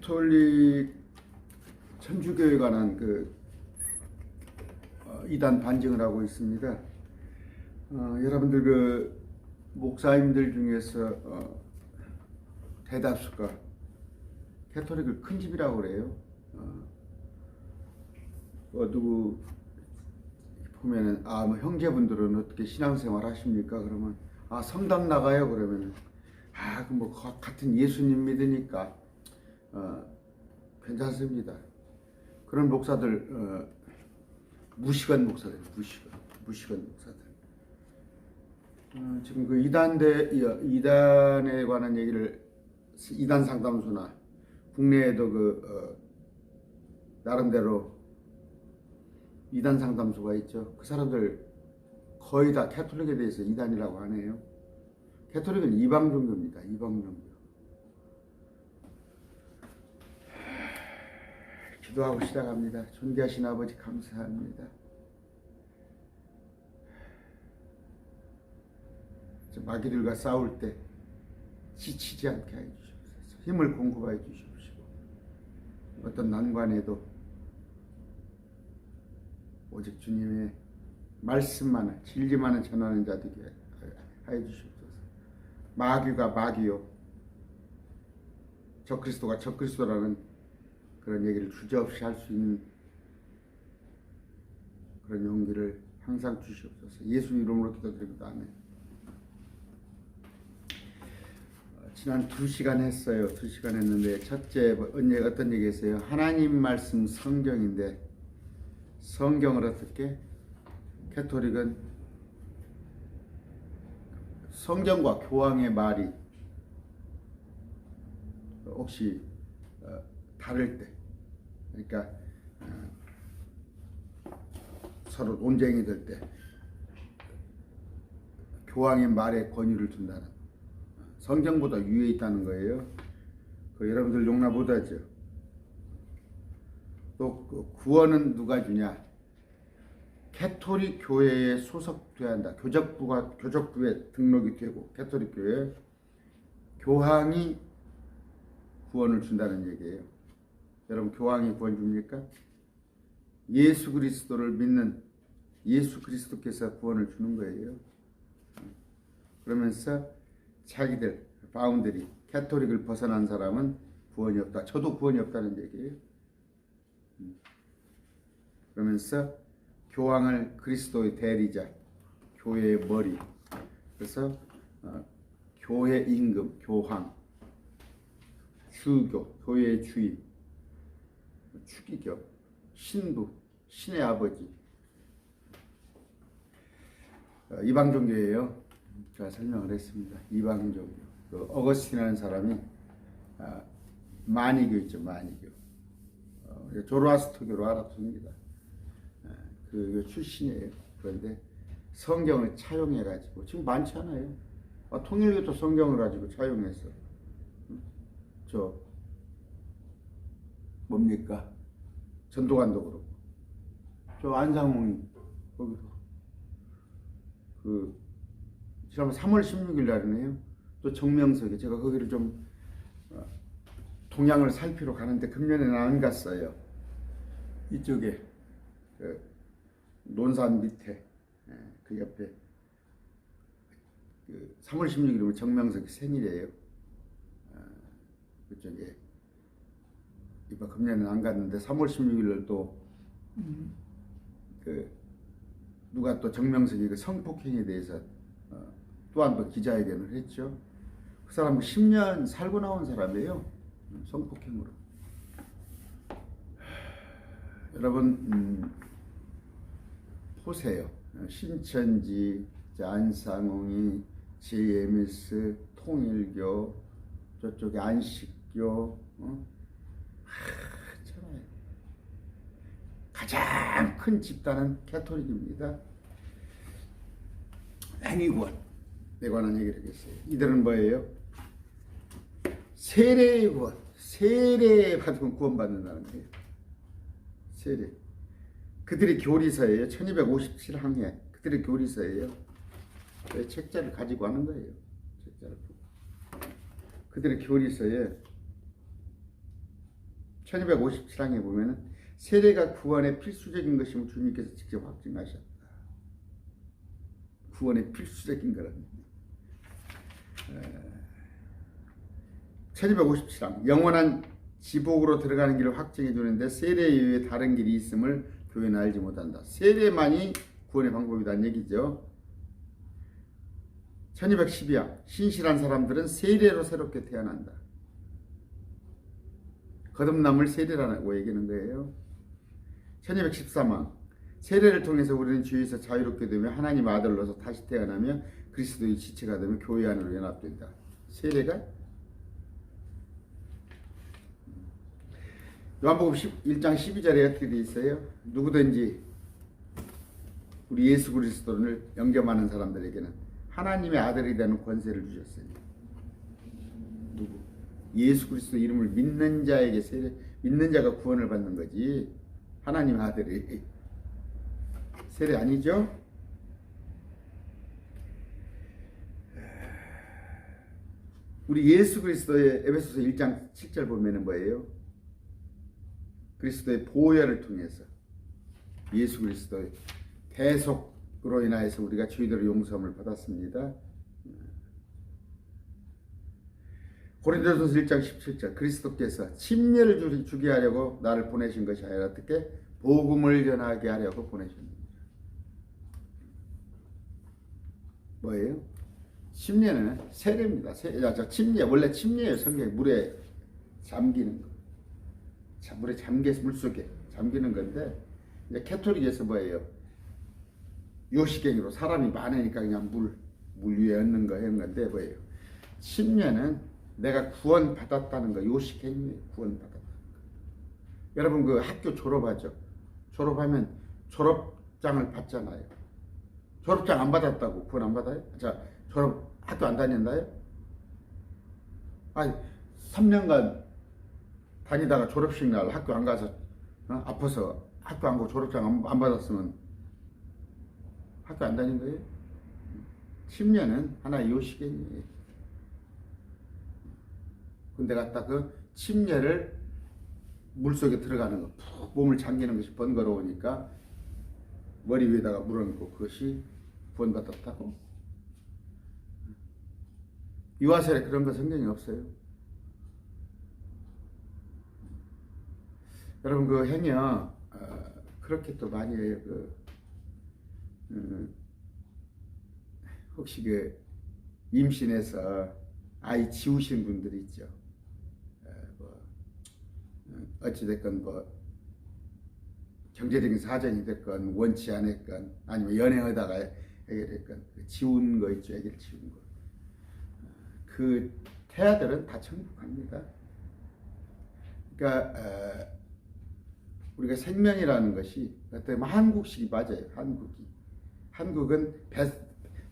캐톨릭 천주교에 관한 이단 반증을 하고 있습니다. 여러분들 목사님들 중에서 대다수가 캐톨릭을 큰 집이라고 그래요. 누구 보면은 뭐 형제분들은 어떻게 신앙생활 하십니까? 그러면 성당 나가요. 그러면 뭐 같은 예수님 믿으니까 괜찮습니다. 그런 목사들 무시간 목사들, 무시간 목사들. 지금 이단에 관한 얘기를 이단 상담소나 국내에도 나름대로 이단 상담소가 있죠. 그 사람들 거의 다 캐톨릭에 대해서 이단이라고 하네요. 캐톨릭은 이방 종교입니다. 이방 종교. 기도하고 시작합니다. 존귀하신 아버지 감사합니다. 마귀들과 싸울 때 지치지 않게 해주시옵소서. 힘을 공급하여 주시옵시고 어떤 난관에도 오직 주님의 말씀만을 진리만을 전하는 자 되게 하여 주시옵소서. 마귀가 마귀요 적그리스도가 적그리스도라는 그런 얘기를 주저없이 할 수 있는 그런 용기를 항상 주시옵소서. 예수 이름으로 기도드립니다. 아멘. 지난 2시간 했어요. 2시간 했는데 첫째 어떤 얘기 했어요? 하나님 말씀 성경인데 성경을 어떻게? 캐톨릭은 성경과 교황의 말이 혹시 다를 때, 그러니까 서로 논쟁이 될 때 교황의 말에 권위를 둔다는, 성경보다 위에 있다는 거예요. 여러분들 용납 못하죠. 또 구원은 누가 주냐? 캐톨릭 교회에 소속돼야 한다. 교적부에 등록이 되고 캐톨릭 교회 교황이 구원을 준다는 얘기예요. 여러분, 교황이 구원 줍니까? 예수 그리스도를 믿는 예수 그리스도께서 구원을 주는 거예요. 그러면서 자기들 바운더리 캐톨릭을 벗어난 사람은 구원이 없다. 저도 구원이 없다는 얘기예요. 그러면서 교황을 그리스도의 대리자, 교회의 머리, 그래서 교회 임금, 교황, 주교, 교회의 주임, 추기교, 신부, 신의 아버지. 이방 종교예요. 제가 설명을 했습니다. 이방 종교. 어거스틴이라는 사람이 마니교 있죠, 마니교. 조로아스터교로 알아둡니다. 그 출신이에요. 그런데 성경을 차용해가지고 지금 많지 않아요. 통일교도 성경을 가지고 차용해서 뭡니까? 전도관도 그렇고 안상홍이 거기서 지난 3월 16일 날이네요. 또 정명석이, 제가 거기를 좀 동향을 살피러 가는데 금년에는 안 갔어요. 이쪽에 논산 밑에 그 옆에 3월 16일이면 정명석이 생일이에요. 그쪽에 이번 금년에는 안 갔는데 3월 16일을 또 누가 또 정명석이 성폭행에 대해서 또 한 번 기자회견을 했죠. 그 사람은 10년 살고 나온 사람이에요. 성폭행으로. 여러분 보세요. 신천지, 안상홍이, JMS, 통일교, 저쪽에 안식교, 많잖아요. 가장 큰 집단은 캐톨릭입니다. 행위구원에 관한 얘기를 했어요. 이들은 뭐예요? 세례의 구원, 세례 받으면 구원받는다는 거예요. 세례. 그들의 교리서예요. 1257항에 그들의 교리서예요. 책자를 가지고 하는 거예요. 책자를. 그들의 교리서에 1257항에 보면은 세례가 구원의 필수적인 것임을 주님께서 직접 확증하셨다. 구원의 필수적인 거랍니다. 1257항 영원한 지복으로 들어가는 길을 확증해 주는데 세례 이외에 다른 길이 있음을 교회는 알지 못한다. 세례만이 구원의 방법이라는 얘기죠. 1212항 신실한 사람들은 세례로 새롭게 태어난다. 거듭남을 세례라고 얘기하는 거예요. 1213항 세례를 통해서 우리는 죄에서 자유롭게 되며 하나님 아들로서 다시 태어나며 그리스도의 지체가 되며 교회 안으로 연합된다. 세례가 요한복음 1장 12절에 어떻게 되어 있어요? 누구든지 우리 예수 그리스도를 영접하는 사람들에게는 하나님의 아들이 되는 권세를 주셨어요. 누구? 예수 그리스도 이름을 믿는 자에게 믿는 자가 구원을 받는 거지. 하나님의 아들이 세례 아니죠? 우리 예수 그리스도의 에베소서 1장 7절 보면은 뭐예요? 그리스도의 보혈을 통해서 예수 그리스도의 대속으로 인하여서 우리가 죄들의 용서함을 받았습니다. 고린도전서 1장 17절 그리스도께서 침례를 주게 하려고 나를 보내신 것이 아니라 어떻게 복음을 전하게 하려고 보내셨습니다. 뭐예요? 침례는 세례입니다. 침례 원래 침례예요. 성경에 물에 잠기는 거. 물에 잠겨서 물속에 잠기는 건데 이제 캐토릭에서 뭐예요? 요식행위로 사람이 많으니까 그냥 물 위에 얹는 거 하는 건데 뭐예요? 침례는 내가 구원 받았다는 거 요식행위에 구원 받았다는 거. 여러분 그 학교 졸업하죠? 졸업하면 졸업장을 받잖아요. 졸업장 안 받았다고 구원 안 받아요? 자 졸업 학교 안 다닌다요? 아니 3년간 다니다가 졸업식 날 학교 안 가서 아파서 학교 안 가고 졸업장 안 받았으면 학교 안 다닌 거예요? 침례는 하나의 요식행위예요. 근데 갖다 그 침례를 물속에 들어가는 거, 푹 몸을 잠기는 것이 번거로우니까 머리 위에다가 물 얹고 그것이 구원받았다고? 유아세례 그런 거 성경에 없어요. 여러분 그 행여 그렇게 또 많이 해요. 혹시 그 임신해서 아이 지우신 분들이 있죠. 어찌됐건 뭐 경제적인 사정이 됐건 원치 않았건 아니면 연애하다가 해결했건 지운 거 있죠. 애기를 지운 거. 그 태아들은 다 천국 갑니다. 그러니까 우리가 생명이라는 것이 어떻게 보면 한국식이 맞아요. 한국은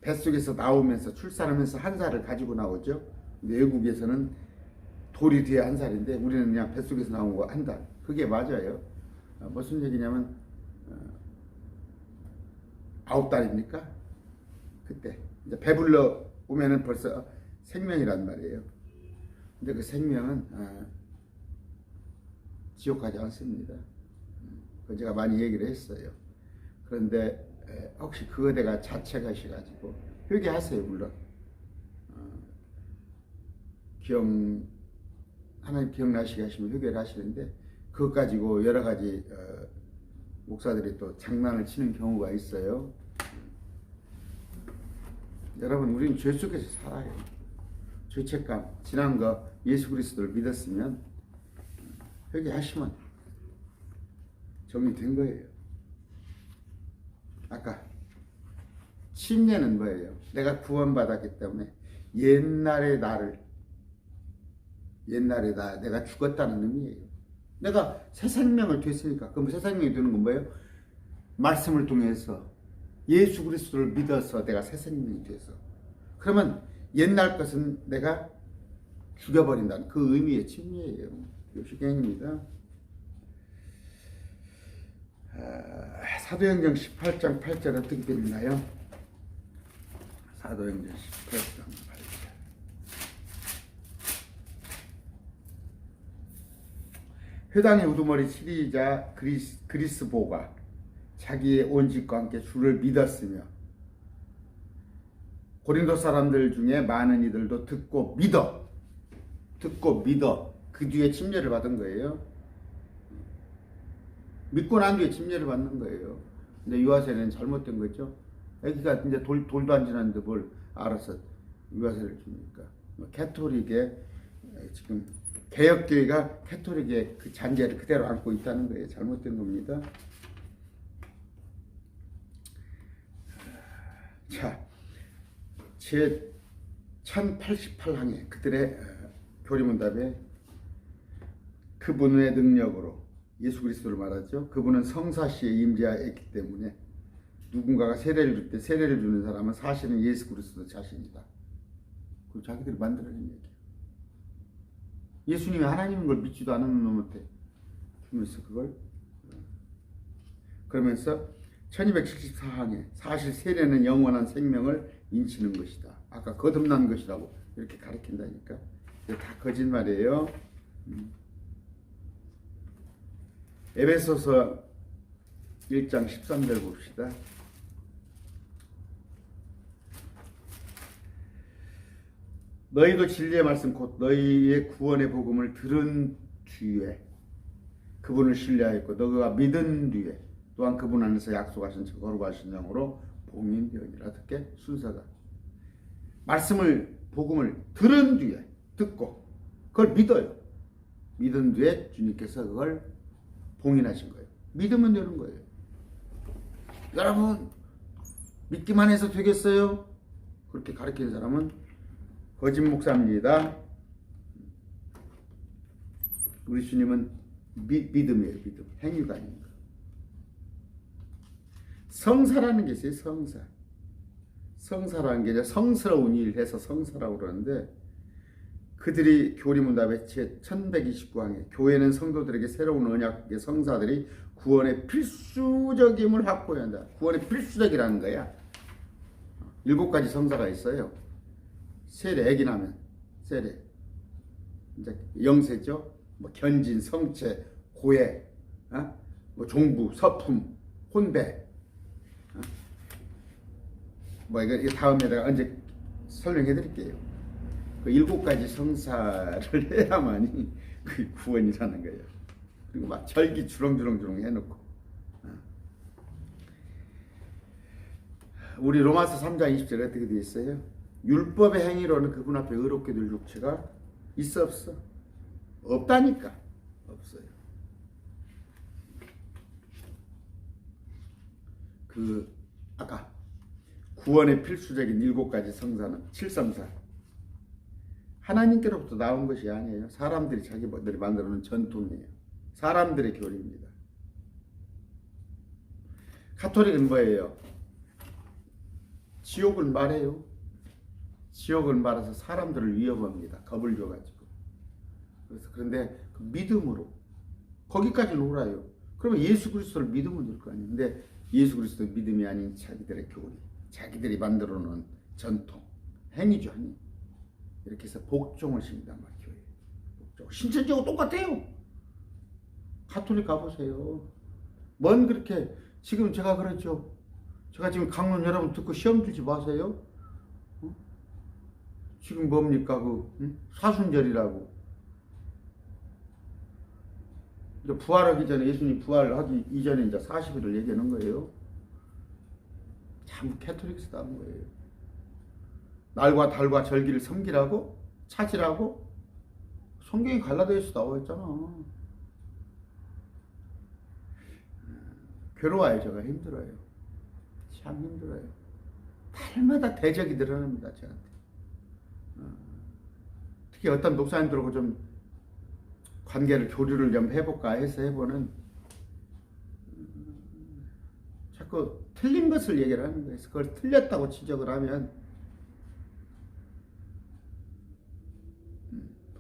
뱃속에서 나오면서 출산하면서 한 살을 가지고 나오죠. 외국에서는 돌이 뒤에 한 살인데 우리는 그냥 뱃속에서 나온 거 한 달. 그게 맞아요. 무슨 얘기냐면 9달입니까? 그때 이제 배불러 오면은 벌써 생명이란 말이에요. 근데 그 생명은 지옥 가지 않습니다. 그건 제가 많이 얘기를 했어요. 그런데 혹시 그거대가 자책하셔가지고 회개하세요. 물론 하나님 기억나시게 하시면 회개를 하시는데 그것 가지고 여러 가지 목사들이 또 장난을 치는 경우가 있어요. 여러분 우리는 죄 속에서 살아요. 죄책감 지난 거 예수 그리스도를 믿었으면 회개하시면 정리된 거예요. 아까 침례는 뭐예요? 내가 구원받았기 때문에 옛날의 내가 죽었다는 의미예요. 내가 새 생명을 됐으니까. 그럼 새 생명이 되는 건 뭐예요? 말씀을 통해서 예수 그리스도를 믿어서 내가 새 생명이 돼서. 그러면 옛날 것은 내가 죽여버린다는 그 의미의 침례예요. 요식행위입니다. 사도행전 18장 8절 어떻게 되나요? 사도행전 18장 8절 회당의 우두머리 치리자 그리스보가 자기의 온 집과 함께 주를 믿었으며 고린도 사람들 중에 많은 이들도 듣고 믿어 그 뒤에 침례를 받은 거예요. 믿고 난 뒤에 침례를 받는 거예요. 근데 유아세례는 잘못된 거죠. 애기가 이제 돌도 안 지났는데 뭘 알아서 유아세례를 줍니까? 캐토릭의 지금 개혁교회가 캐토릭의 그 잔재를 그대로 안고 있다는 거예요. 잘못된 겁니다. 자, 제 1088항에 그들의 교리문답에 그분의 능력으로 예수 그리스도를 말하죠. 그분은 성사시에 임재하였기 때문에 누군가가 세례를 줄 때 세례를 주는 사람은 사실은 예수 그리스도 자신이다. 그리고 자기들이 만들어낸 얘기예요. 예수님이 하나님인 걸 믿지도 않은 놈한테 주면서 그걸 그러면서 1274항에 사실 세례는 영원한 생명을 인치는 것이다. 아까 거듭난 것이라고 이렇게 가르친다니까. 이게 다 거짓말이에요. 에베소서 1장 13절 봅시다. 너희도 진리의 말씀 곧 너희의 구원의 복음을 들은 뒤에 그분을 신뢰하였고 너희가 믿은 뒤에 또한 그분 안에서 약속하신 저 거룩하신 영으로 봉인되었니라. 어떻게? 순서가 말씀을 복음을 들은 뒤에 듣고 그걸 믿어요. 믿은 뒤에 주님께서 그걸 봉인하신 거예요. 믿으면 되는 거예요. 여러분 믿기만 해서 되겠어요? 그렇게 가르치는 사람은 거짓 목사입니다. 우리 주님은 믿음이에요. 믿음. 행위가 아닙니다. 성사라는 게 있어요. 성사. 성사라는 게 이제 성스러운 일 해서 성사라고 그러는데 그들이 교리문답에 제 1129항에 교회는 성도들에게 새로운 언약의 성사들이 구원의 필수적임을 확보해야 한다. 구원의 필수적이라는 거야. 7가지 성사가 있어요. 세례, 애기 나면 세례, 이제 영세죠. 뭐 견진, 성체, 고해, 뭐 종부, 서품, 혼배. 뭐 이거 다음에다가 언제 설명해 드릴게요. 그 7가지 성사를 해야만이 그 구원이라는 거예요. 그리고 막 절기 주렁주렁 해놓고. 우리 로마서 3장 20절에 어떻게 되어 있어요? 율법의 행위로는 그분 앞에 의롭게 될 육체가 있어 없어? 없다니까. 없어요. 그 아까 구원의 필수적인 7가지 성사는 7성사 하나님께로부터 나온 것이 아니에요. 사람들이 자기들이 만들어 놓은 전통이에요. 사람들의 교리입니다. 가톨릭은 뭐예요? 지옥을 말해요. 지옥을 말해서 사람들을 위협합니다. 겁을 줘가지고. 그래서 그런데 그 믿음으로 거기까지 놀아요. 그러면 예수 그리스도를 믿으면 될 거 아니에요. 근데 예수 그리스도 믿음이 아닌 자기들의 교리, 자기들이 만들어 놓은 전통, 행위죠, 행위. 이렇게 해서 복종을 시킨단 말이에요. 복종. 신천지하고 똑같아요. 가톨릭 가보세요. 뭔 그렇게 지금 제가 그랬죠. 제가 지금 강론 여러분 듣고 시험 주지 마세요. 지금 뭡니까 사순절이라고. 이제 부활하기 전에 예수님 부활하기 이전에 이제 40일을 얘기하는 거예요. 참 캐톨릭스다운 거예요. 날과 달과 절기를 섬기라고 찾으라고 성경이 갈라디아서 나와 있잖아. 괴로워요. 제가 힘들어요. 참 힘들어요. 달마다 대적이 늘어납니다. 저한테. 특히 어떤 목사님들하고 좀 관계를 교류를 좀 해볼까 해서 해보는 자꾸 틀린 것을 얘기를 하는 거예요. 그걸 틀렸다고 지적을 하면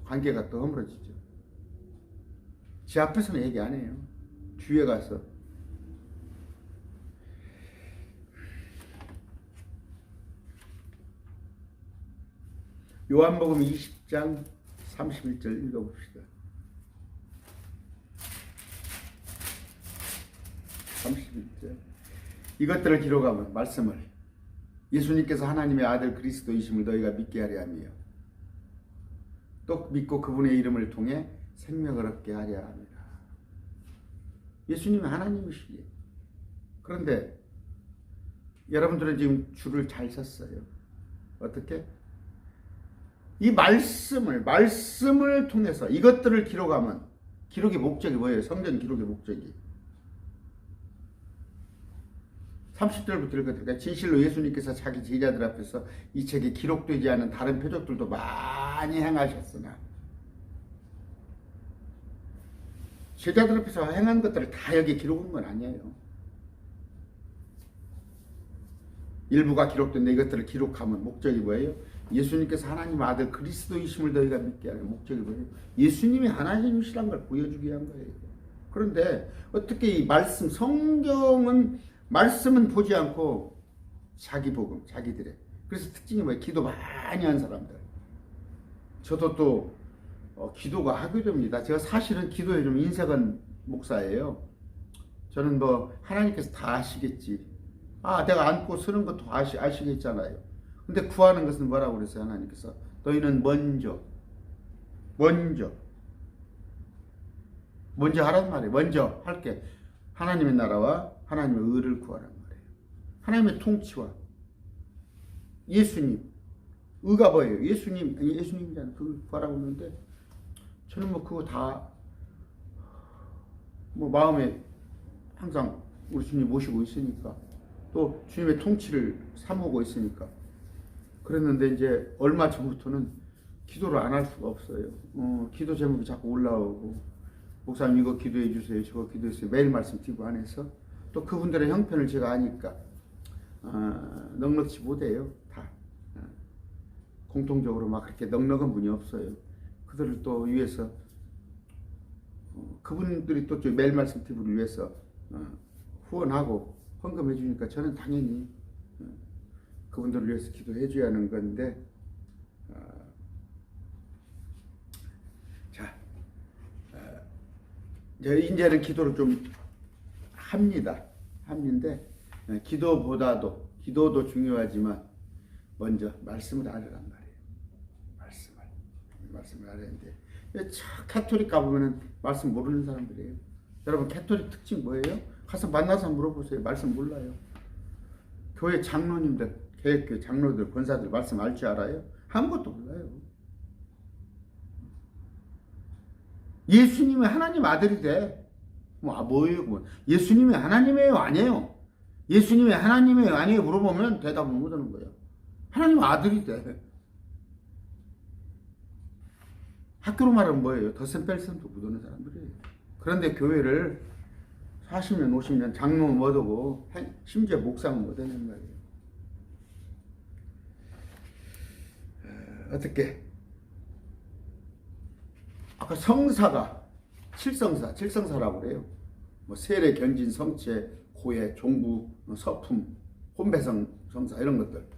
관계가 또 허물어지죠. 제 앞에서는 얘기 안 해요. 뒤에 가서. 요한복음 20장 31절 읽어봅시다. 31절. 이것들을 기록하면 말씀을 예수님께서 하나님의 아들 그리스도이심을 너희가 믿게 하려 하며 또 믿고 그분의 이름을 통해 생명을 얻게 하려 합니다. 예수님은 하나님이시기에. 그런데 여러분들은 지금 줄을 잘 섰어요. 어떻게? 이 말씀을 통해서 이것들을 기록하면 기록의 목적이 뭐예요? 성경 기록의 목적이 30절부터 읽어드릴까요? 진실로 예수님께서 자기 제자들 앞에서 이 책에 기록되지 않은 다른 표적들도 많이 행하셨으나 제자들 앞에서 행한 것들을 다 여기 기록한 건 아니에요. 일부가 기록된데 이것들을 기록하면 목적이 뭐예요? 예수님께서 하나님 아들 그리스도이심을 너희가 믿게 하는 목적이 뭐예요? 예수님이 하나님이시란 걸 보여주기 위한 거예요. 그런데 어떻게 이 말씀, 성경은 말씀은 보지 않고 자기 복음, 자기들의. 그래서 특징이 뭐예요? 기도 많이 한 사람들. 저도 또 기도가 하게 됩니다. 제가 사실은 기도에 좀 인색한 목사예요. 저는 뭐 하나님께서 다 아시겠지. 내가 앉고 서는 것도 아시겠잖아요. 근데 구하는 것은 뭐라고 그랬어요? 하나님께서 너희는 먼저 하란 말이에요. 먼저 할게. 하나님의 나라와 하나님의 의를 구하란 말이에요. 하나님의 통치와 예수님, 의가 뭐예요? 예수님이잖아요. 그걸 구하라고 했는데 저는 뭐 그거 다 뭐 마음에 항상 우리 주님 모시고 있으니까 또 주님의 통치를 사모고 있으니까 그랬는데 이제 얼마 전부터는 기도를 안 할 수가 없어요. 기도 제목이 자꾸 올라오고 목사님 이거 기도해 주세요. 저거 기도해 주세요. 매일 말씀 드리고 안 해서 또 그분들의 형편을 제가 아니까 넉넉지 못해요. 다 공통적으로 막 그렇게 넉넉한 분이 없어요. 그들을 또 위해서 그분들이 또 매일 말씀 TV를 위해서 후원하고 헌금해 주니까 저는 당연히 그분들을 위해서 기도해 줘야 하는 건데 이제는 기도를 좀 합니다. 합는데 기도도 중요하지만 먼저 말씀을 하려란 말이에요. 말씀을 하려는데 캐토릭 가보면은 말씀 모르는 사람들이에요. 여러분 캐토릭 특징 뭐예요? 가서 만나서 물어보세요. 말씀 몰라요. 교회 장로님들, 개혁교회 장로들, 권사들 말씀 알 줄 알아요? 아무것도 몰라요. 예수님이 하나님 아들이 돼. 뭐예요? 예수님이 하나님이에요? 아니에요? 예수님이 하나님이에요? 아니에요? 물어보면 대답을 못하는 거예요. 하나님 아들이 돼. 학교로 말하면 뭐예요? 덧셈뺄셈도 못하는 사람들이에요. 그런데 교회를 40년, 50년 장로 못하고 심지어 목사는 못하는 말이에요. 어떻게? 아까 성사가 칠성사라고 그래요. 뭐 세례, 견진, 성체, 고해, 종부, 서품, 혼배성 성사 이런 것들.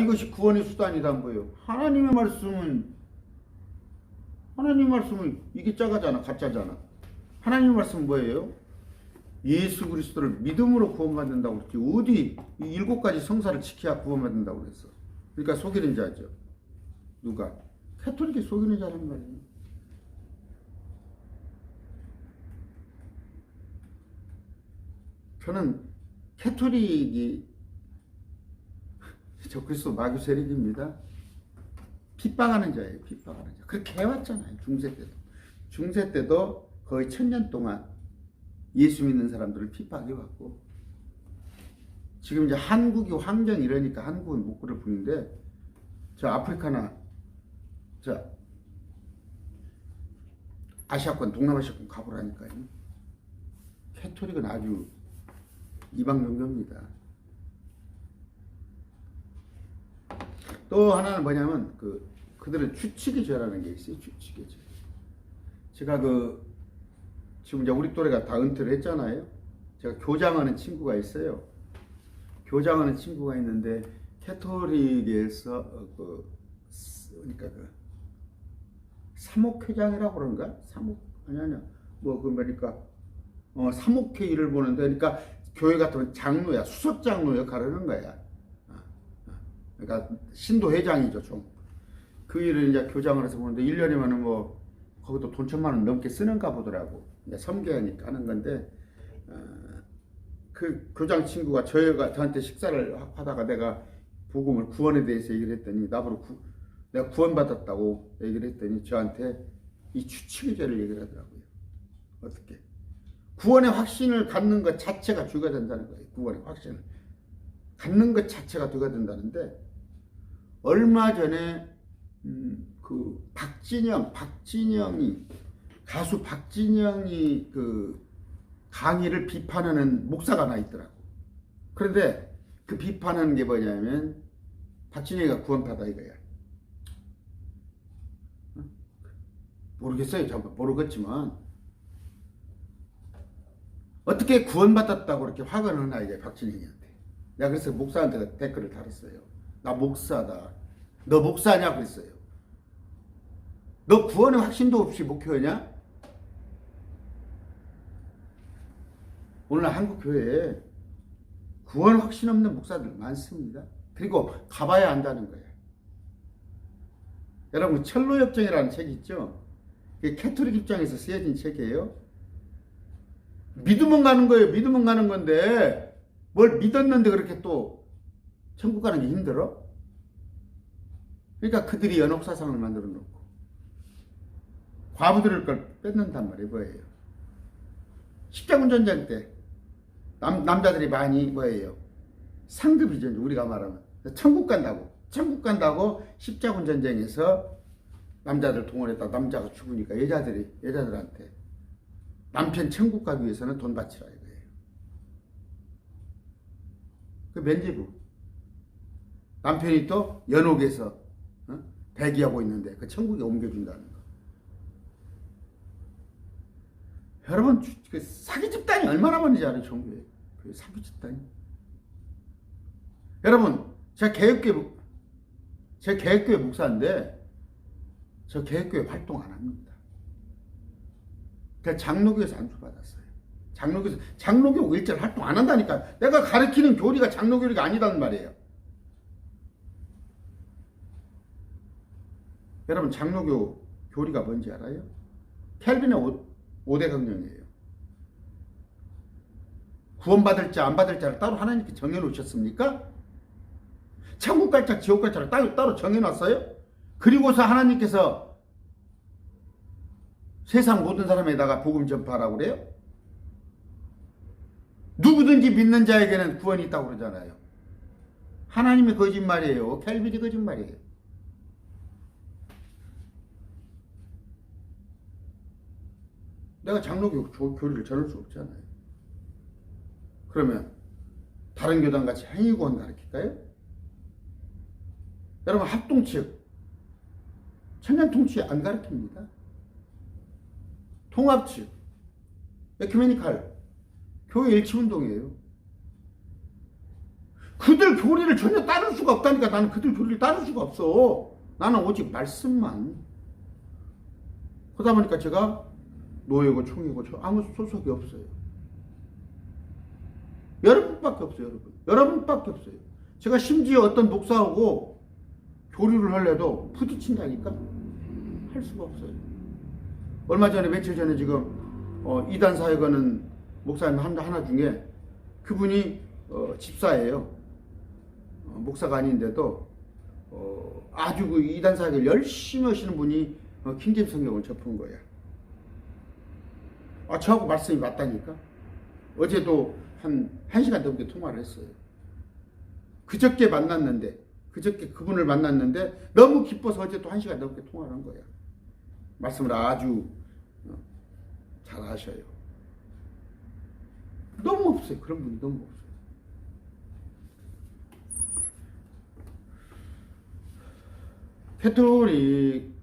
이것이 구원의 수단이다 뭐예요? 하나님의 말씀은 이게 짜가잖아, 가짜잖아. 하나님의 말씀은 뭐예요? 예수 그리스도를 믿음으로 구원받는다고 그랬지. 어디 이 7가지 성사를 지켜야 구원받는다고 그랬어. 그러니까 속이는 자죠. 누가? 캐토릭이 속이는 자라는 말이에요. 저는 캐토릭이 저 그리스도 마귀 세력입니다. 핍박하는 자예요. 핍박하는 자. 그렇게 해왔잖아요. 중세 때도 거의 1000년 동안 예수 믿는 사람들을 핍박해왔고 지금 이제 한국이 환경이 이러니까 한국은 못 그럴 뿐인데 저 아프리카나 저 아시아권, 동남아시아권 가보라니까요. 캐토릭은 아주 이방용교입니다. 또 하나는 뭐냐면 그들은 추측의 죄라는 게 있어요. 추측의 죄. 제가 지금 이제 우리 또래가 다 은퇴를 했잖아요. 제가 교장하는 친구가 있어요. 교장하는 친구가 있는데 캐토릭에서 그러니까 사목회장이라고 그런가? 아니야. 뭐 그러니까 사목회 일을 보는데, 그러니까 교회 같으면 장로야, 수석 장로 역할을 하는 거야. 그러니까 신도 회장이죠, 좀. 그 일을 이제 교장을 해서 보는데 1년이면은 뭐 거기도 돈 1,000만 원 넘게 쓰는가 보더라고. 이제 섬겨야니까 하는 건데, 그 교장 친구가 저한테 식사를 하다가 내가 복음을 구원에 대해서 얘기를 했더니 나보고 내가 구원받았다고 얘기를 했더니 저한테 이 추측의죄를 얘기를 하더라고요. 어떻게? 구원의 확신을 갖는 것 자체가 죄가 된다는 거예요. 구원의 확신을 갖는 것 자체가 죄가 된다는데, 얼마 전에 그 가수 박진영이 그 강의를 비판하는 목사가 하나 있더라고. 그런데 그 비판하는 게 뭐냐면 박진영이가 구원받아 이거야. 모르겠어요. 잘 모르겠지만 어떻게 구원받았다고 그렇게 화가 나나 이게 박진영이한테. 내가 그래서 목사한테 댓글을 달았어요. 나 목사다. 너 목사냐 그랬어요. 너 구원의 확신도 없이 목회하냐? 오늘 한국 교회에 구원 확신 없는 목사들 많습니다. 그리고 가봐야 안다는 거예요. 여러분, 철로역정이라는 책이 있죠? 이게 캐토릭 입장에서 쓰여진 책이에요. 믿으면 가는 거예요. 믿으면 가는 건데 뭘 믿었는데 그렇게 또 천국 가는 게 힘들어? 그러니까 그들이 연옥사상을 만들어 놓고 과부들을 걸 뺏는단 말이에요. 뭐예요? 십자군 전쟁 때 남자들이 많이 뭐예요? 상급이죠. 우리가 말하면 천국 간다고 십자군 전쟁에서 남자들 동원했다. 남자가 죽으니까 여자들한테 남편 천국 가기 위해서는 돈 바치라 이거예요. 그 면제부 남편이 또 연옥에서 대기하고 있는데 그 천국에 옮겨준다는 거. 여러분, 그 사기 집단이 얼마나 많은지 알아요? 종교에 그 사기 집단이. 여러분, 제가 개혁교회 목사인데 저 개혁교회 활동 안 합니다. 제가 장로교에서 안수받았어요. 장로교 일절 활동 안 한다니까. 내가 가르치는 교리가 장로교리가 아니단 말이에요. 여러분, 장로교 교리가 뭔지 알아요? 켈빈의 5대 강령이에요. 구원받을지 안 받을지를 따로 하나님께 정해놓으셨습니까? 천국 갈자 지옥 갈자를 따로 정해놨어요? 그리고서 하나님께서 세상 모든 사람에다가 복음 전파하라고 그래요? 누구든지 믿는 자에게는 구원이 있다고 그러잖아요. 하나님이 거짓말이에요. 켈빈이 거짓말이에요. 내가 장로교 교리를 전할 수 없잖아요. 그러면 다른 교단같이 행위구원 가르칠까요? 여러분, 합동측 천년통치 안 가르칩니다. 통합측 에큐메니칼 교회 일치운동이에요. 그들 교리를 전혀 따를 수가 없다니까. 나는 그들 교리를 따를 수가 없어. 나는 오직 말씀만. 그러다 보니까 제가 노예고 총이고 아무 소속이 없어요. 여러분밖에 없어요. 여러분밖에 없어요. 제가 심지어 어떤 목사하고 교류를 하려도 부딪힌다니까. 할 수가 없어요. 얼마 전에 며칠 전에 지금 이단 사역하는 목사님 하나 중에 그분이 집사예요. 목사가 아닌데도 아주 그 이단 사역을 열심히 하시는 분이 킹제임스 성경을 접한 거야. 저하고 말씀이 맞다니까. 어제도 한 1시간 넘게 통화를 했어요. 그저께 그분을 만났는데 너무 기뻐서 어제 또 1시간 넘게 통화를 한 거야. 말씀을 아주 잘 하셔요. 너무 없어요. 그런 분이 너무 없어요. 캐토릭,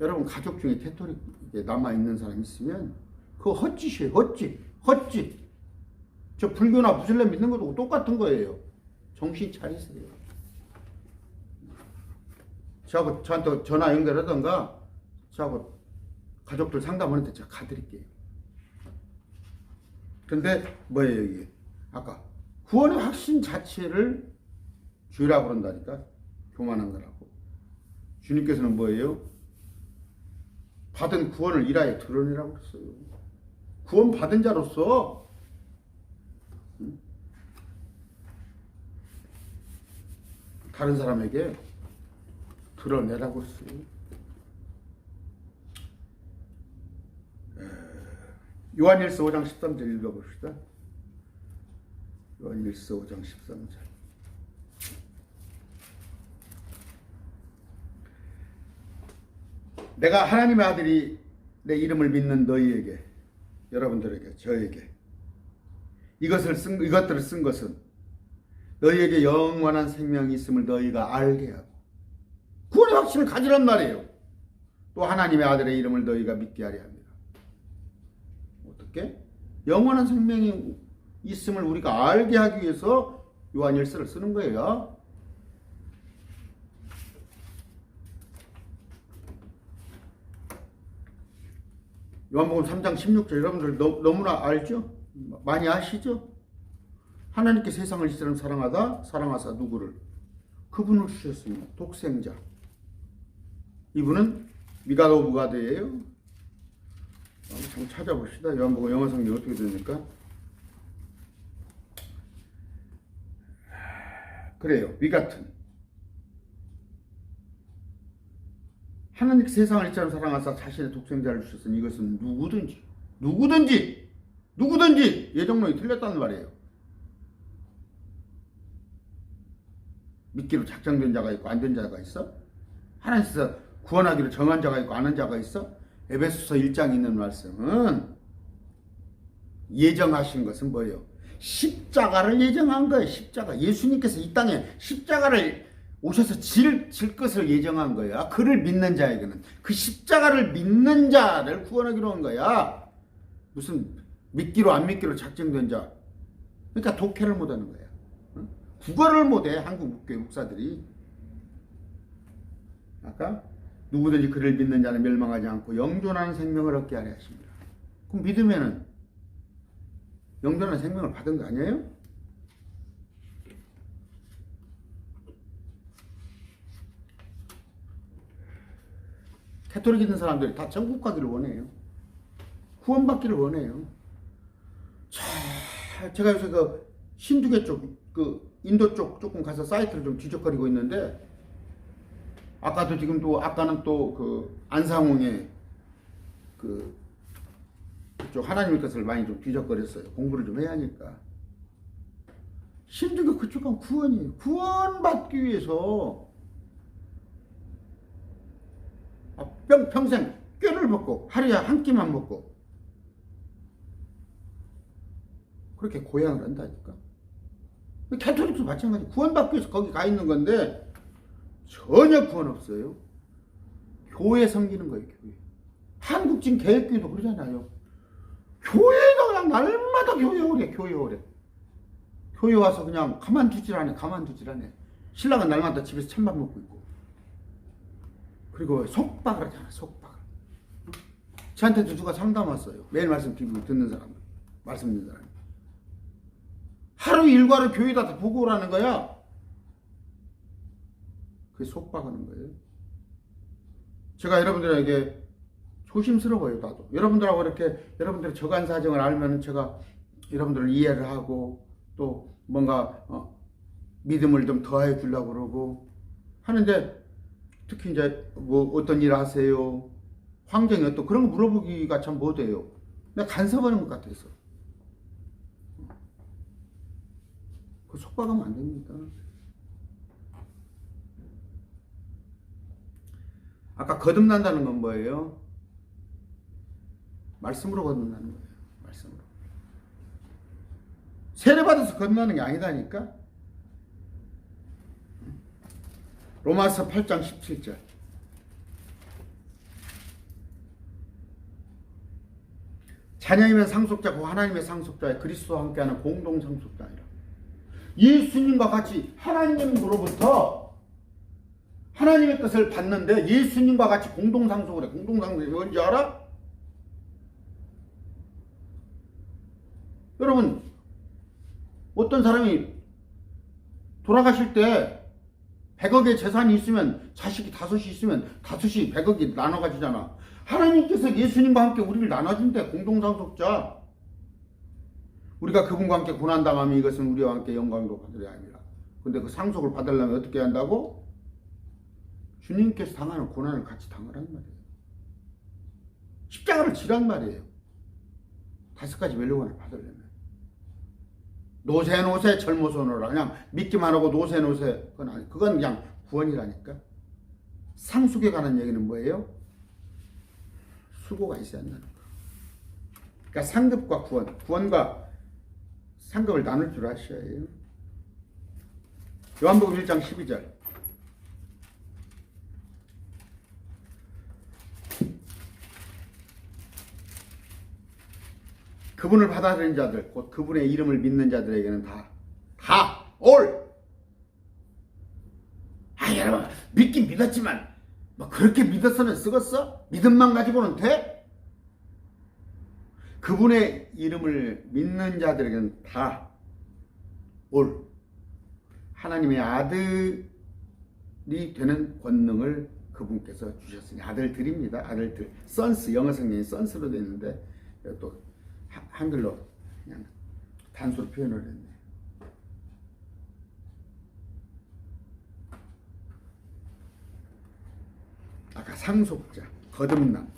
여러분 가족 중에 캐토릭에 남아있는 사람 있으면 그거 헛짓이에요. 헛짓. 저 불교나 무슬림 믿는 것도 똑같은 거예요. 정신 차리세요. 저한테 전화 연결하던가 저하고 가족들 상담하는데 제가 가드릴게요. 근데 뭐예요 이게? 아까 구원의 확신 자체를 주의라고 그런다니까. 교만한 거라고. 주님께서는 뭐예요? 받은 구원을 일하여 드러내라고 그랬어요. 구원 받은 자로서 다른 사람에게 드러내라고 했어요. 요한일서 5장 13절 읽어봅시다. 요한일서 5장 13절. 내가 하나님의 아들이 내 이름을 믿는 너희에게, 여러분들에게, 저에게 이것들을 쓴 것은 너희에게 영원한 생명이 있음을 너희가 알게 하고 구원의 확신을 가지란 말이에요. 또 하나님의 아들의 이름을 너희가 믿게 하려 합니다. 어떻게? 영원한 생명이 있음을 우리가 알게 하기 위해서 요한일서를 쓰는 거예요. 요한복음 3장 16절 여러분들 너무나 알죠? 많이 아시죠? 하나님께 세상을 이처럼 사랑하사 누구를? 그분을 주셨습니다. 독생자. 이분은 미가드 오브 가드예요. 한번 찾아봅시다. 요한복음 영어 성경 어떻게 됩니까? 그래요. 위같은. 하나님께 세상을 이처럼 사랑하사 자신의 독생자를 주셨으니 이것은 누구든지 예정론이 틀렸다는 말이에요. 믿기로 작정된 자가 있고 안 된 자가 있어? 하나님께서 구원하기로 정한 자가 있고 아는 자가 있어? 에베소서 1장에 있는 말씀은 예정하신 것은 뭐예요? 십자가를 예정한 거예요. 십자가. 예수님께서 이 땅에 십자가를 오셔서 질 것을 예정한 거야. 그를 믿는 자에게는. 그 십자가를 믿는 자를 구원하기로 한 거야. 무슨 믿기로 안 믿기로 작정된 자. 그러니까 독해를 못하는 거야. 국어를 못해. 한국 목교회 목사들이. 아까 누구든지 그를 믿는 자는 멸망하지 않고 영존하는 생명을 얻게 하려 하십니다. 그럼 믿으면은 영존하는 생명을 받은 거 아니에요? 캐토릭 있는 사람들이 다 천국 가기를 원해요. 구원받기를 원해요. 자, 제가 요새 그 신두계 쪽, 그 인도 쪽 조금 가서 사이트를 좀 뒤적거리고 있는데, 아까는 또 그 안상홍의 그쪽 하나님의 것을 많이 좀 뒤적거렸어요. 공부를 좀 해야 하니까. 신두계 그쪽 가면 구원이에요. 구원받기 위해서 평생 꾀를 먹고 하루에 한 끼만 먹고 그렇게 고향을 한다니까. 캐톨릭도 마찬가지. 구원받기 위해서 거기 가 있는 건데 전혀 구원 없어요. 교회 섬기는 거예요. 교회. 한국진 개혁교회도 그러잖아요. 교회에다 그냥 날마다 교회 오래. 교회 와서 그냥 가만두질 않네. 신랑은 날마다 집에서 찬밥 먹고 있고. 그리고 속박을 하잖아. 속박을. 저한테도 누가 상담 왔어요. 매일 말씀 듣는 사람, 말씀 듣는 사람. 하루 일과를 교회에다 다 보고 오라는 거야. 그게 속박하는 거예요. 제가 여러분들에게 조심스러워요. 나도. 여러분들하고 이렇게 여러분들의 저간 사정을 알면 제가 여러분들을 이해를 하고 또 뭔가 믿음을 좀 더해 주려고 그러고 하는데, 특히 이제 뭐 어떤 일 하세요? 환경이 어떤 그런 거 물어보기가 참 못해요. 내가 간섭하는 것 같아서. 그 속박하면 안 됩니다. 아까 거듭난다는 건 뭐예요? 말씀으로 거듭나는 거예요. 말씀으로. 세례받아서 거듭나는 게 아니다니까. 로마서 8장 17절. 자녀이면 상속자고 하나님의 상속자에 그리스도와 함께하는 공동 상속자이라. 예수님과 같이 하나님으로부터 하나님의 뜻을 받는데 예수님과 같이 공동 상속을 해. 공동 상속이 뭔지 알아? 여러분, 어떤 사람이 돌아가실 때 100억의 재산이 있으면 자식이 5이 있으면 5이 100억이 나눠 가지잖아. 하나님께서 예수님과 함께 우리를 나눠준대. 공동상속자. 우리가 그분과 함께 고난당하면 이것은 우리와 함께 영광도 받으려 합니다. 근데 그 상속을 받으려면 어떻게 한다고? 주님께서 당하는 고난을 같이 당하란 말이에요. 십자가를 지란 말이에요. 5가지 멸류관을 받으려면. 노세노세 젊어서노라. 그냥 믿기만 하고 노세노세. 그건 아니. 그건 그냥 구원이라니까. 상속에 관한 얘기는 뭐예요? 수고가 있어야 한다는 거. 그러니까 상급과 구원과 상급을 나눌 줄 아셔야 해요. 요한복음 1장 12절. 그분을 받아들인 자들, 곧 그분의 이름을 믿는 자들에게는 올. 여러분, 믿긴 믿었지만, 뭐 그렇게 믿어서는 쓰겠어? 믿음만 가지고는 돼? 그분의 이름을 믿는 자들에게는 올. 하나님의 아들이 되는 권능을 그분께서 주셨으니. 아들들입니다. 아들들. 선스, 영어 성경이 선스로 되어 있는데, 또 한글로 그냥 단수로 표현을 했네. 아까 상속자, 거듭남.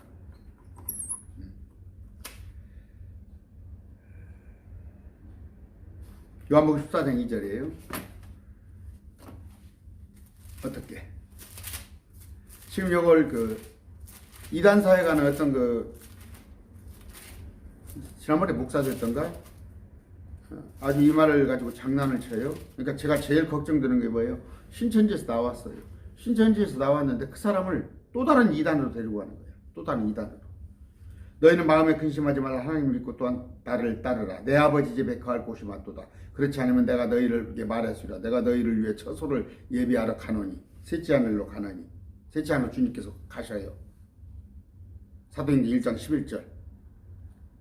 요한복음 14장 2절이에요. 어떻게? 지금 이걸 이단사에 가는 어떤 지난번에 목사였던가 아주 이 말을 가지고 장난을 쳐요. 그러니까 제가 제일 걱정되는 게 뭐예요? 신천지에서 나왔어요. 신천지에서 나왔는데 그 사람을 또 다른 이단으로 데리고 가는 거예요. 또 다른 이단으로. 너희는 마음에 근심하지 말라. 하나님 믿고 또한 나를 따르라. 내 아버지 집에 거할 곳이 많도다. 그렇지 않으면 내가 너희를 말하시라. 내가 너희를 위해 처소를 예비하러 가노니. 셋째 하늘로 가나니. 셋째 하늘 주님께서 가셔요. 사도행전 1장 11절.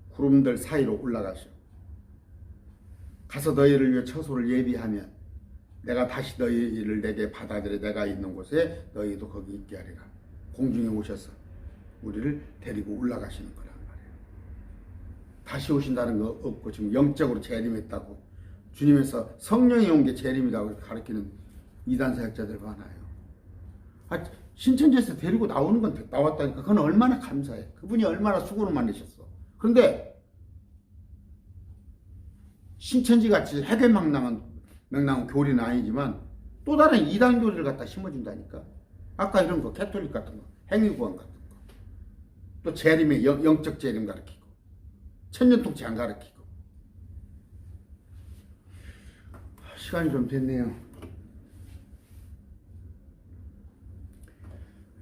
구름들 사이로 올라가셔. 가서 너희를 위해 처소를 예비하면 내가 다시 너희를 내게 받아들여 내가 있는 곳에 너희도 거기 있게 하리라. 공중에 오셔서 우리를 데리고 올라가시는 거란 말이에요. 다시 오신다는 거 없고 지금 영적으로 재림했다고, 주님에서 성령이 온 게 재림이라고 가르치는 이단 사역자들 많아요. 신천지에서 데리고 나오는 건 나왔다니까. 그건 얼마나 감사해. 그분이 얼마나 수고를 많으셨어. 그런데 신천지같이 해괴망랑한 교리는 아니지만 또 다른 이단 교리를 갖다 심어준다니까. 아까 이런 거 캐톨릭 같은 거, 행위구원 같은 거, 또 재림의 영적 재림 가르치고 천년통치 안 가르치고. 시간이 좀 됐네요.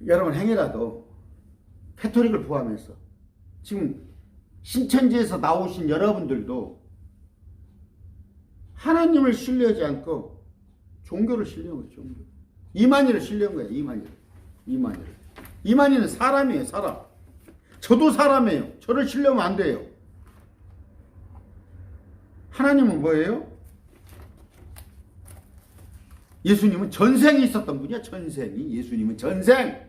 여러분, 행여라도 캐톨릭을 포함해서 지금 신천지에서 나오신 여러분들도 하나님을 신뢰하지 않고 종교를 신뢰한 거예요. 종교. 이만희를 신뢰한 거예요. 이만희는 사람이에요. 사람. 저도 사람이에요. 저를 신뢰하면 안 돼요. 하나님은 뭐예요? 예수님은 전생이 있었던 분이야. 전생이. 예수님은 전생.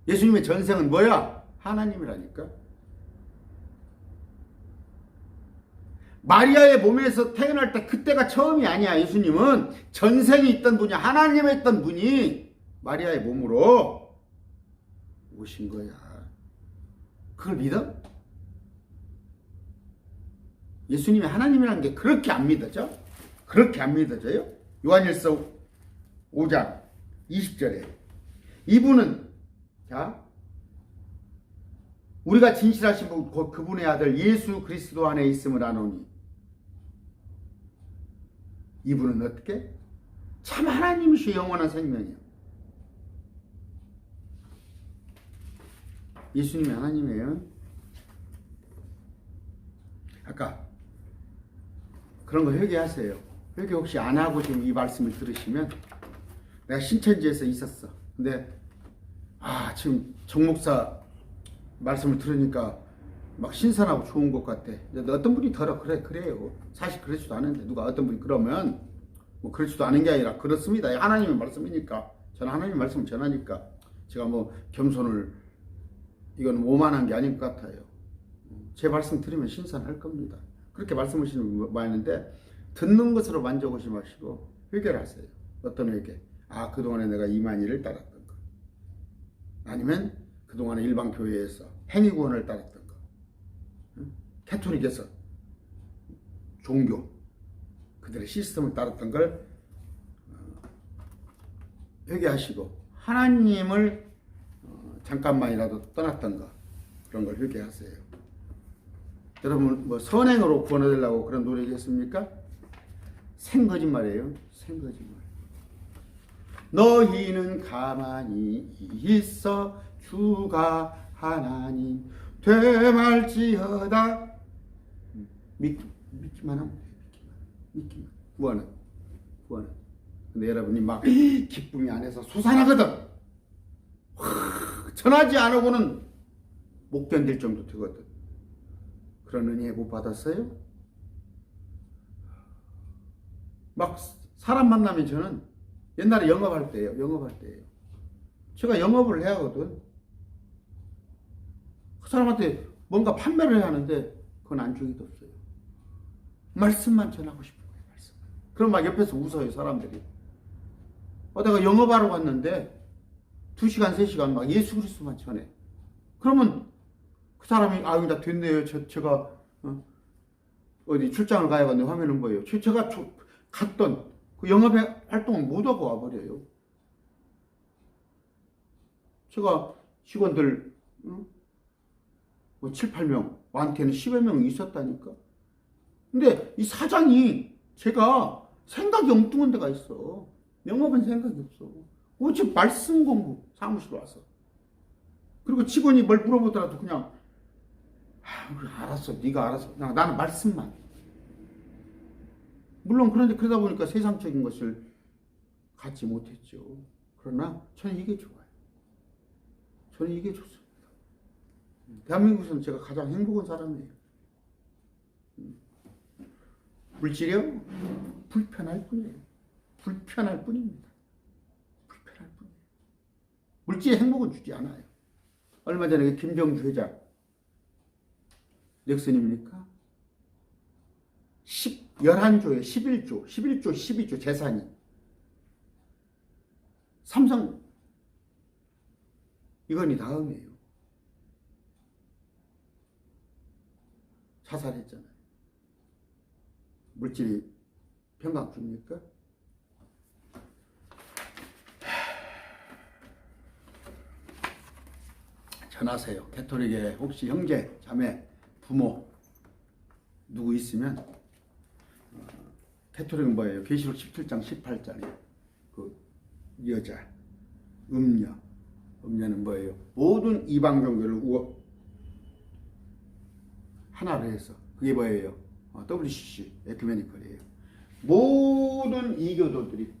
예수님의 전생은 뭐야? 하나님이라니까. 마리아의 몸에서 태어날 때 그때가 처음이 아니야. 예수님은 전생이 있던 분이, 하나님에 있던 분이 마리아의 몸으로 오신 거야. 그걸 믿어? 예수님이 하나님이라는 게 그렇게 안 믿어져? 그렇게 안 믿어져요? 요한일서 5장 20절에 이분은, 자, 우리가 진실하신 분 곧 그분의 아들 예수 그리스도 안에 있음을 아노니. 이분은 어떻게? 참 하나님이시오. 영원한 생명이요. 예수님이 하나님이에요. 아까 그런 거 회개하세요. 회개 혹시 안 하고 지금 이 말씀을 들으시면, 내가 신천지에서 있었어. 근데 지금 정 목사 말씀을 들으니까 막 신선하고 좋은 것 같아. 근데 어떤 분이 더러 그래요. 사실 그렇지도 않은데 누가 어떤 분이 그러면 뭐 그렇지도 않은 게 아니라 그렇습니다. 하나님의 말씀이니까 저는 하나님의 말씀을 전하니까 제가 뭐 겸손을 이건 오만한 게 아닌 것 같아요. 제 말씀 들으면 신선할 겁니다. 그렇게 말씀하시는 분 많은데 듣는 것으로 만족하지 마시고 회개를 하세요. 어떤 회개? 아, 그동안에 내가 이만희를 따랐던 거. 아니면 그동안에 일반 교회에서 행위구원을 따랐던 거. 캐토릭에서 종교 그들의 시스템을 따랐던 걸 회개하시고 하나님을 잠깐만이라도 떠났던 거 그런 걸 회개하세요. 여러분 뭐 선행으로 구원 얻으려고 그런 노력이겠습니까? 생거짓말이에요. 생거짓말. 너희는 가만히 있어 주가 하나님 되말지어다. 믿기만 하면 돼요. 믿기만. 구원은. 근데 여러분이 막 기쁨이 안에서 솟아나거든. 전하지 않으고는 못 견딜 정도 되거든. 그런 은혜 못 받았어요? 막 사람 만나면 저는 옛날에 영업할 때예요. 제가 영업을 해야 하거든. 그 사람한테 뭔가 판매를 해야 하는데 그건 안중에도 없어요. 말씀만 전하고 싶은 거예요. 말씀. 그럼 막 옆에서 웃어요. 사람들이. 내가 영업하러 갔는데 2시간 3시간 막 예수 그리스도만 전해. 그러면 그 사람이 아유 나 됐네요. 제가 어디 출장을 가야겠네 하면은 뭐예요? 제가 갔던 그 영업의 활동을 못 하고 와버려요. 제가 직원들 뭐 7, 8명 많게는 10여 명이 있었다니까. 근데 이 사장이 제가 생각이 엉뚱한 데가 있어. 영업은 생각이 없어. 오직 말씀 공부 사무실 와서. 그리고 직원이 뭘 물어보더라도 그냥 알았어. 네가 알아서. 그냥 나는 말씀만. 물론 그런데 그러다 보니까 세상적인 것을 갖지 못했죠. 그러나 저는 이게 좋아요. 저는 이게 좋습니다. 대한민국에서는 제가 가장 행복한 사람이에요. 물질이요? 불편할 뿐이에요. 불편할 뿐입니다. 불편할 뿐이에요. 물질의 행복은 주지 않아요. 얼마 전에 김정주 회장 넥슨입니까? 11조에 11조, 12조 재산이 삼성 이건희 다음이에요. 자살했잖아요. 물질이 평강 줍니까? 전하세요. 캐토릭에 혹시 형제, 자매, 부모 누구 있으면 캐토릭은 뭐예요? 계시록 17장 18장에 그 여자, 음녀는 뭐예요? 모든 이방 종교를 하나로 해서 그게 뭐예요? WCC, 에큐메니컬이에요. 모든 이교도들이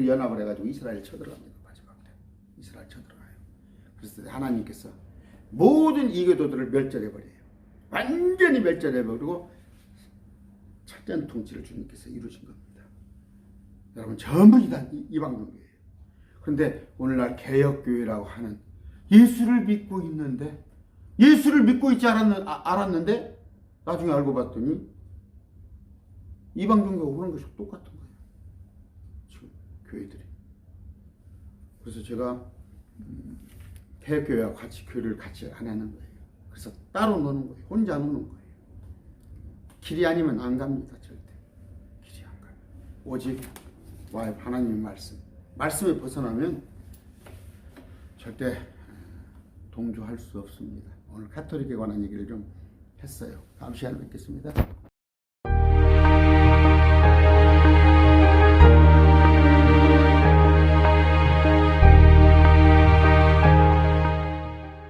연합을 해가지고 이스라엘 쳐들어갑니다. 마지막 때 이스라엘 쳐들어가요. 그래서 하나님께서 모든 이교도들을 멸절해버려요. 완전히 멸절해버리고 철저한 통치를 주님께서 이루신 겁니다. 여러분 전부 다 이방 종교예요. 그런데 오늘날 개혁교회라고 하는 예수를 믿고 있는데 예수를 믿고 있지 알았는데 나중에 알고 봤더니 이방 종교가 그런 것이 똑같은 거예요. 지금 교회들이. 그래서 제가 개혁교회와 같이 교회를 같이 안 하는 거예요. 그래서 따로 노는 거예요. 혼자 노는 거예요. 길이 아니면 안 갑니다. 절대. 길이 안 가요. 오직 하나님의 말씀에 벗어나면 절대 동조할 수 없습니다. 오늘 카톨릭에 관한 얘기를 좀 했어요. 다음 시간에 뵙겠습니다.